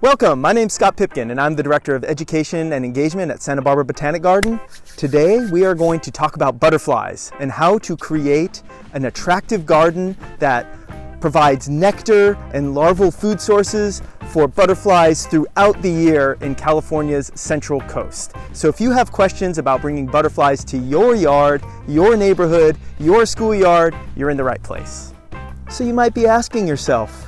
Welcome, my name's Scot Pipkin and I'm the Director of Education and Engagement at Santa Barbara Botanic Garden. Today we are going to talk about butterflies and how to create an attractive garden that provides nectar and larval food sources for butterflies throughout the year in California's Central Coast. So if you have questions about bringing butterflies to your yard, your neighborhood, your schoolyard, you're in the right place. So you might be asking yourself,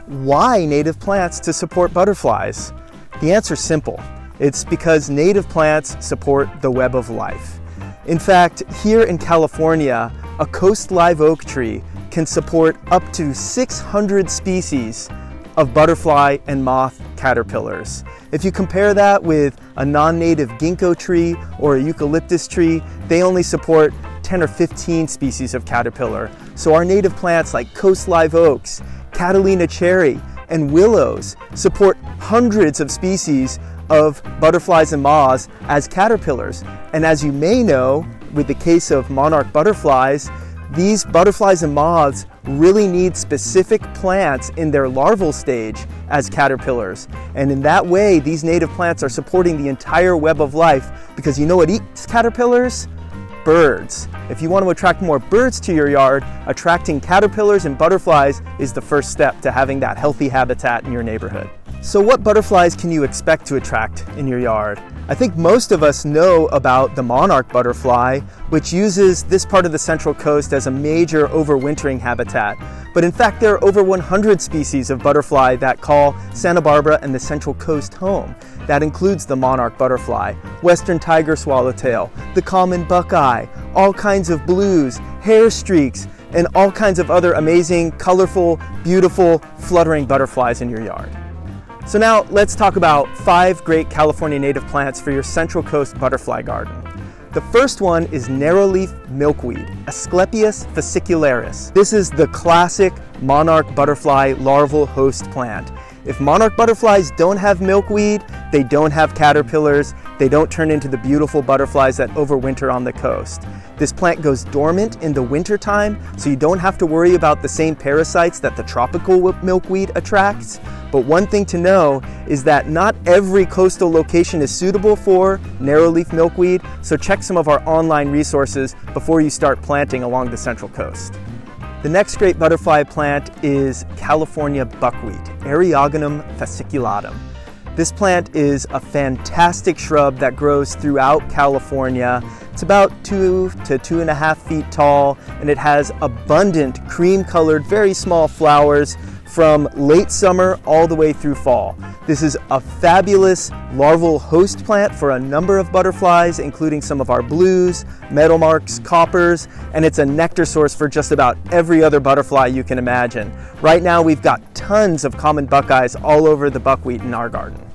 why native plants to support butterflies? The answer's simple. It's because native plants support the web of life. In fact, here in California, a coast live oak tree can support up to 600 species of butterfly and moth caterpillars. If you compare that with a non-native ginkgo tree or a eucalyptus tree, they only support 10 or 15 species of caterpillar. So our native plants like coast live oaks, Catalina cherry, and willows support hundreds of species of butterflies and moths as caterpillars. And as you may know, with the case of monarch butterflies, these butterflies and moths really need specific plants in their larval stage as caterpillars. And in that way, these native plants are supporting the entire web of life, because you know what eats caterpillars? Birds. If you want to attract more birds to your yard, attracting caterpillars and butterflies is the first step to having that healthy habitat in your neighborhood. So what butterflies can you expect to attract in your yard? I think most of us know about the monarch butterfly, which uses this part of the Central Coast as a major overwintering habitat. But in fact, there are over 100 species of butterfly that call Santa Barbara and the Central Coast home. That includes the monarch butterfly, western tiger swallowtail, the common buckeye, all kinds of blues, hairstreaks, and all kinds of other amazing, colorful, beautiful, fluttering butterflies in your yard. So now let's talk about 5 great California native plants for your Central Coast butterfly garden. The first one is narrowleaf milkweed, Asclepias fascicularis. This is the classic monarch butterfly larval host plant. If monarch butterflies don't have milkweed, they don't have caterpillars, they don't turn into the beautiful butterflies that overwinter on the coast. This plant goes dormant in the winter time, so you don't have to worry about the same parasites that the tropical milkweed attracts. But one thing to know is that not every coastal location is suitable for narrowleaf milkweed, so check some of our online resources before you start planting along the Central Coast. The next great butterfly plant is California buckwheat, Eriogonum fasciculatum. This plant is a fantastic shrub that grows throughout California. It's about 2 to 2.5 feet tall, and it has abundant cream-colored, very small flowers from late summer all the way through fall. This is a fabulous larval host plant for a number of butterflies, including some of our blues, meadowlarks, coppers, and it's a nectar source for just about every other butterfly you can imagine. Right now we've got tons of common buckeyes all over the buckwheat in our garden.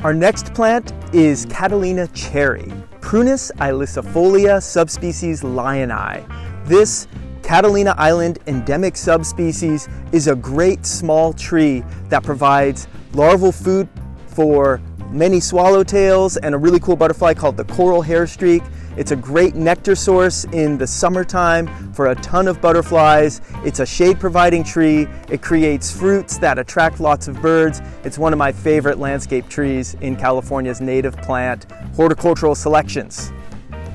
Our next plant is Catalina cherry, Prunus ilicifolia subspecies lioni. This Catalina Island endemic subspecies is a great small tree that provides larval food for many swallowtails and a really cool butterfly called the coral hairstreak. It's a great nectar source in the summertime for a ton of butterflies. It's a shade providing tree. It creates fruits that attract lots of birds. It's one of my favorite landscape trees in California's native plant horticultural selections.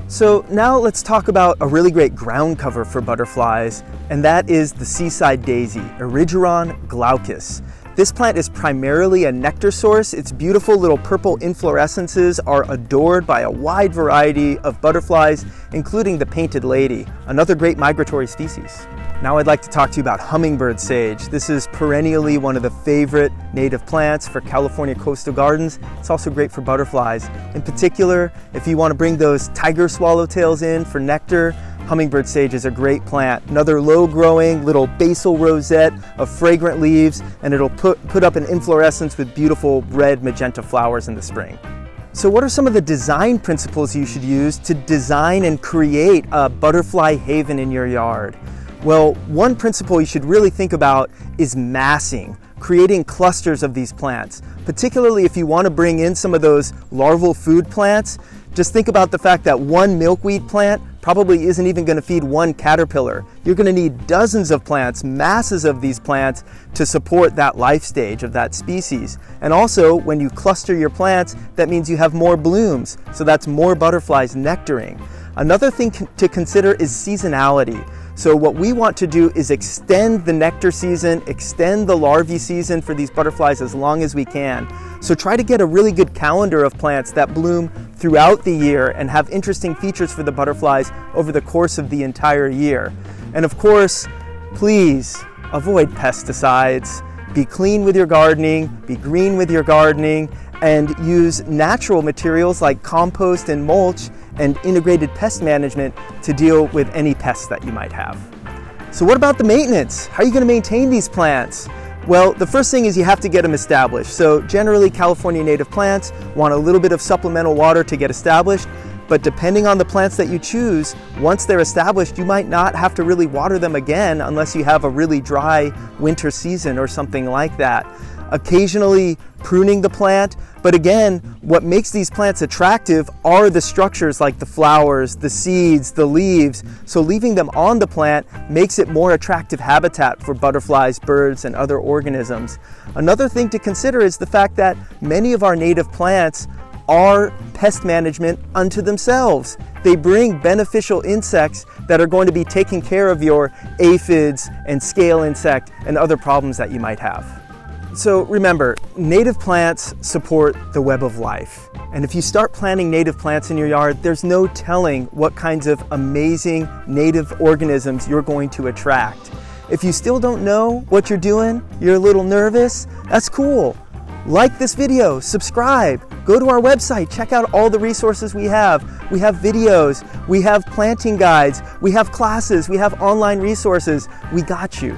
So now let's talk about a really great ground cover for butterflies, and that is the seaside daisy, Erigeron glaucus. This plant is primarily a nectar source. Its beautiful little purple inflorescences are adored by a wide variety of butterflies, including the painted lady, another great migratory species. Now I'd like to talk to you about hummingbird sage. This is perennially one of the favorite native plants for California coastal gardens. It's also great for butterflies. In particular, if you want to bring those tiger swallowtails in for nectar, hummingbird sage is a great plant. Another low-growing little basal rosette of fragrant leaves, and it'll put up an inflorescence with beautiful red magenta flowers in the spring. So what are some of the design principles you should use to design and create a butterfly haven in your yard? Well, one principle you should really think about is massing. creating clusters of these plants, particularly if you want to bring in some of those larval food plants. Just think about the fact that one milkweed plant probably isn't even going to feed one caterpillar. You're going to need dozens of plants, masses of these plants, to support that life stage of that species. And also, when you cluster your plants, that means you have more blooms, so that's more butterflies nectaring. Another thing to consider is seasonality. So what we want to do is extend the nectar season, extend the larvae season for these butterflies as long as we can. So try to get a really good calendar of plants that bloom throughout the year and have interesting features for the butterflies over the course of the entire year. And of course, please avoid pesticides. Be clean with your gardening, be green with your gardening, and use natural materials like compost and mulch and integrated pest management to deal with any pests that you might have. So what about the maintenance? How are you going to maintain these plants? Well, the first thing is you have to get them established. So generally California native plants want a little bit of supplemental water to get established, but depending on the plants that you choose, once they're established, you might not have to really water them again unless you have a really dry winter season or something like that. Occasionally pruning the plant, but again, what makes these plants attractive are the structures like the flowers, the seeds, the leaves. So leaving them on the plant makes it more attractive habitat for butterflies, birds, and other organisms. Another thing to consider is the fact that many of our native plants are pest management unto themselves. They bring beneficial insects that are going to be taking care of your aphids and scale insect and other problems that you might have. So remember, native plants support the web of life. And if you start planting native plants in your yard, there's no telling what kinds of amazing native organisms you're going to attract. If you still don't know what you're doing, you're a little nervous, that's cool. Like this video, subscribe, go to our website, check out all the resources we have. We have videos, we have planting guides, we have classes, we have online resources. We got you.